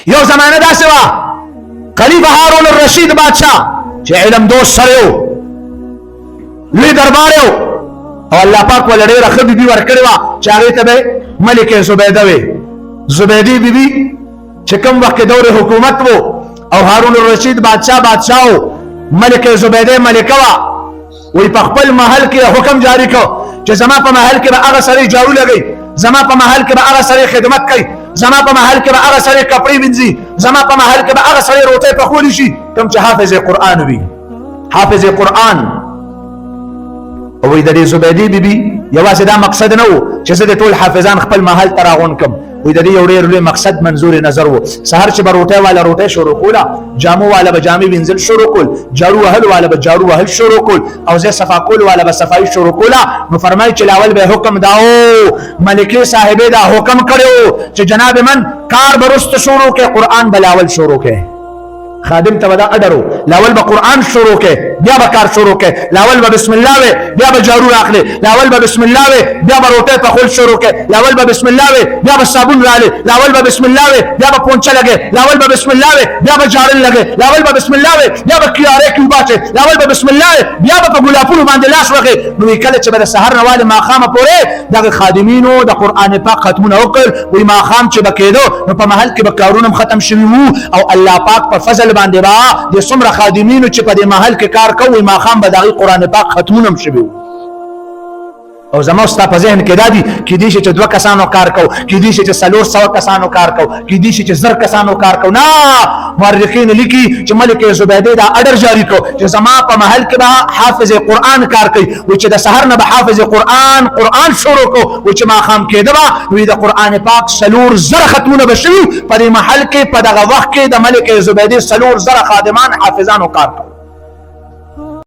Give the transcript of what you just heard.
یو زمانه داسې وه خلیفه هارون الرشید بادشاه چې علم دوست سره و لوی دربار یو او الله پاک ول ډېره ښه بیبي ورکړې وه چې هغې ته به ملکه زبیده وې زبیدې بیبي چې کوم وخت کې دور حکومت و او هارون الرشید بادشاه و ملکه زبیده ملکه وه وی په خپل محل کې حکم جاری کو چې زما په محل کې به هغه سړی جارو لګوي زما په محل کې به هغه سړی خدمت کوي زما په محل کې به هغه سړی کپړې وینځي زما په محل کې به هغه سړی روټۍ پخولی شي کوم چې حافظ قرآن وي حافظ قرآن وی د دې زبیدې بیبي یوازې دا مقصد نه و چې زه د ټول حافظان خپل محل ته راغونډ کړم وی د دې یو ډېر لوی مقصد منظور نظر و سهار چې به روټۍ والا روټۍ شروع کوله جامو والا به جامې وینځل شروع کول جارو وهل والا به جارو وهل شروع کول او ځای صفا کول والا به صفایي شروع کوله نو فرمایي چې لاول به حکم دا و ملکې صاحبې دا حکم کړی و چې جناب من کار به رسته شروع کړي قرآن به لاول شروع کړي خادم ته ودا اډرو لاول به قرآن شروع کې بیا به کار شروع کې لاول به بسم الله وي بیا به جارو راخلي لاول به بسم الله وي بیا به روټه په خول شروع کې لاول به بسم الله وي بیا به صابون راړي لاول به بسم الله وي بیا به پونچه لګي لاول به بسم الله وي بیا به جارل لګي لاول به بسم الله وي بیا به کیاره کې باچه لاول به بسم الله وي بیا به په ګلافونو باندې لاس وغي نو کله چې به سحر نواله ما خامه پوره دغه خادمینو د قرآن پاک ختمونه وکړ وي ما خام چې بکیدو نو په محل کې به کارونه ختم شوي وو او الله پاک په فضل باندې با د څومره خادمینو چې په دې محل کې کار کوي ما خام به دغه قرآن پاک ختمونه هم شوي او زما ستا په ذهن کې دادي کې دي چې 2 کسانو کار کو کې دي چې 400 کسانو کار کو کې دي چې 1000 کسانو کار کو نه مورخین لیکي چې ملکه زبیده دا اډر جاری کو چې زما په محل کې به حافظ قرآن کار کوي و چې د سحر نه به حافظ قرآن شروع کو و چې ما خام کېده به وی د قرآن پاک 400 ختمونه بشوي په دې محل کې په دغه وخت کې د ملکه زبیده 400 خادمان حافظانو کار کو